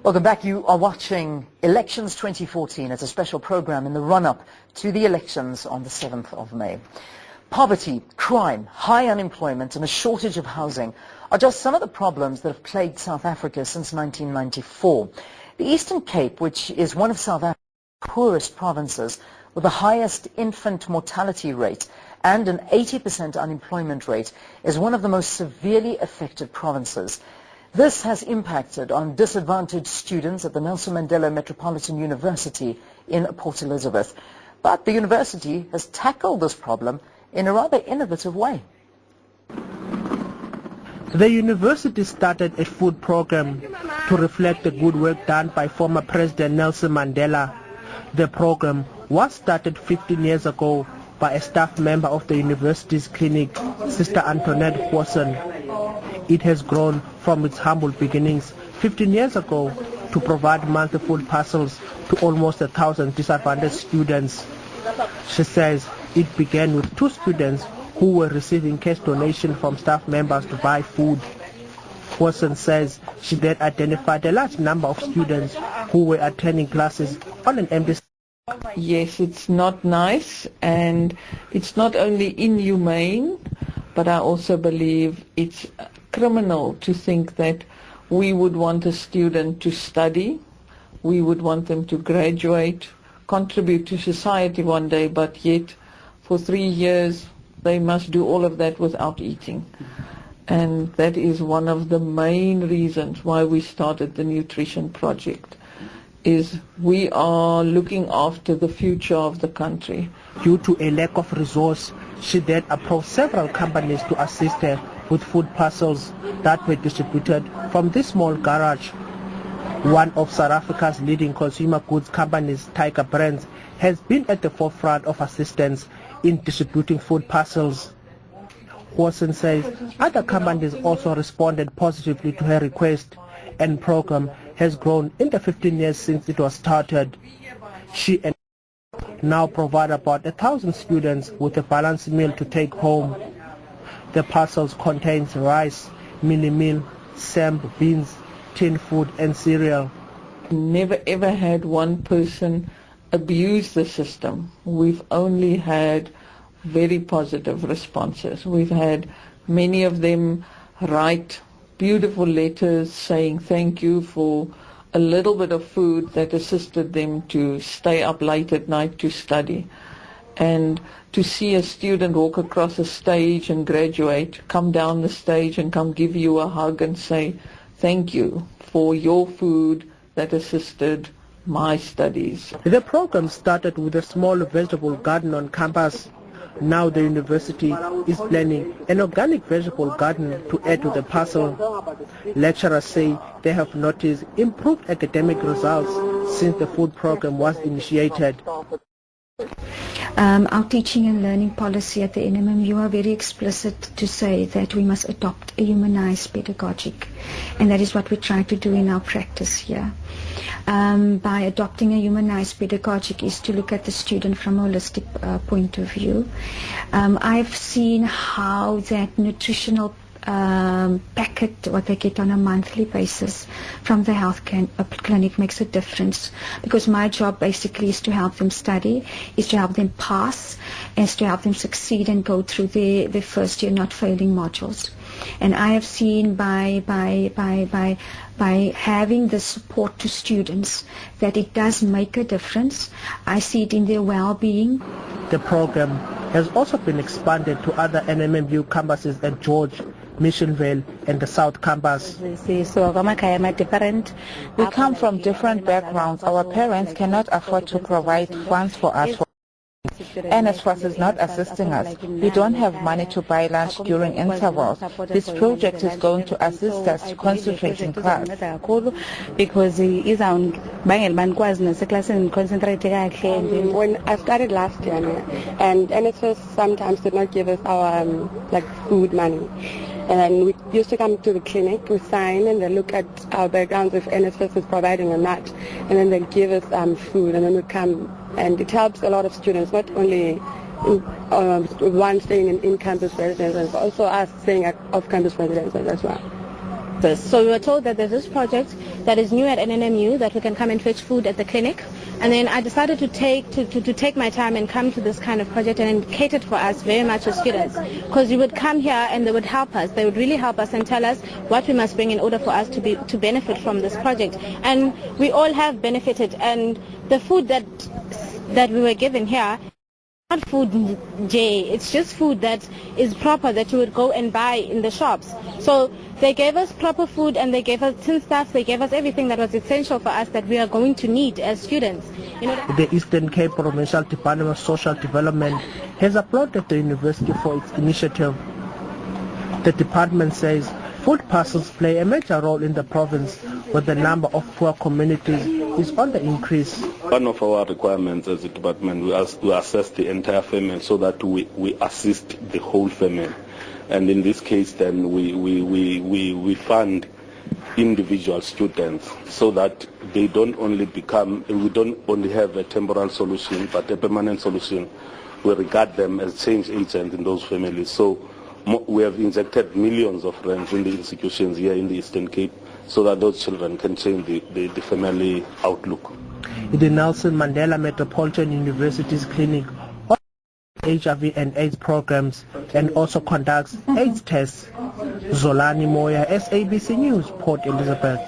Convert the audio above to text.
Welcome back. You are watching Elections 2014. It's a special program in the run-up to the elections on the 7th of May. Poverty, crime, high unemployment and a shortage of housing are just some of the problems that have plagued South Africa since 1994. The Eastern Cape, which is one of South Africa's poorest provinces with the highest infant mortality rate and an 80% unemployment rate, is one of the most severely affected provinces. This has impacted on disadvantaged students at the Nelson Mandela Metropolitan University in Port Elizabeth. But the university has tackled this problem in a rather innovative way. The university started a food program to reflect the good work done by former President Nelson Mandela. The program was started 15 years ago by a staff member of the university's clinic, Sister Antoinette Watson. It has grown from its humble beginnings 15 years ago to provide monthly food parcels to almost 1,000 disadvantaged students. She says it began with 2 students who were receiving cash donations from staff members to buy food. Watson says she then identified a large number of students who were attending classes on an empty. Yes, it's not nice, and it's not only inhumane, but I also believe it's criminal to think that we would want a student to study, we would want them to graduate, contribute to society one day, but yet for 3 years they must do all of that without eating. And that is one of the main reasons why we started the Nutrition Project, is we are looking after the future of the country. Due to a lack of resource, she then approached several companies to assist her with food parcels that were distributed from this small garage. One of South Africa's leading consumer goods companies, Tiger Brands, has been at the forefront of assistance in distributing food parcels. Watson says other companies also responded positively to her request, and program has grown in the 15 years since it was started. She and now provide about 1,000 students with a balanced meal to take home. The parcels contain rice, mini meal, samp, beans, tin food and cereal. Never ever had one person abuse the system. We've only had very positive responses. We've had many of them write beautiful letters saying thank you for a little bit of food that assisted them to stay up late at night to study. And to see a student walk across a stage and graduate, come down the stage and come give you a hug and say thank you for your food that assisted my studies. The program started with a small vegetable garden on campus. Now the university is planning an organic vegetable garden to add to the parcel. Lecturers say they have noticed improved academic results since the food program was initiated. Our teaching and learning policy at the NMMU are very explicit to say that we must adopt a humanized pedagogic, and that is what we try to do in our practice here. By adopting a humanized pedagogic is to look at the student from a holistic point of view. I've seen how that nutritional packet, what they get on a monthly basis from the health clinic, makes a difference, because my job basically is to help them study, is to help them pass, is to help them succeed and go through their first year not failing modules. And I have seen by having the support to students that it does make a difference. I see it in their well-being. The program has also been expanded to other NMMU campuses at George, Missionville and the South Campus. We come from different backgrounds. Our parents cannot afford to provide funds for us. NSFAS is not assisting us. We don't have money to buy lunch during intervals. This project is going to assist us to concentrate in class. Because when I started last year, and NSFAS sometimes did not give us our food money. And then we used to come to the clinic, we sign, and they look at our backgrounds if NSFAS is providing or not. And then they give us food, and then we come. And it helps a lot of students, not only one staying in campus residences, but also us staying at off-campus residences as well. So we were told that there's this project that is new at NMMU that we can come and fetch food at the clinic. And then I decided to take my time and come to this kind of project, and it catered for us very much as students, because you would come here and they would help us. They would really help us and tell us what we must bring in order for us to benefit from this project. And we all have benefited. And the food that we were given here, not food J, it's just food that is proper, that you would go and buy in the shops. So they gave us proper food, and they gave us tin stuff, they gave us everything that was essential for us that we are going to need as students. The Eastern Cape Provincial Department of Social Development has applauded the university for its initiative. The department says food parcels play a major role in the province, where the number of poor communities is on the increase. One of our requirements as a department was to assess the entire family so that we assist the whole family. And in this case, then we fund individual students so that we don't only have a temporal solution, but a permanent solution. We regard them as change agents in those families. So we have injected millions of rands in the institutions here in the Eastern Cape so that those children can change the family outlook. In the Nelson Mandela Metropolitan University's clinic, HIV and AIDS programs, and also conducts AIDS tests. Zolani Moya, SABC News, Port Elizabeth.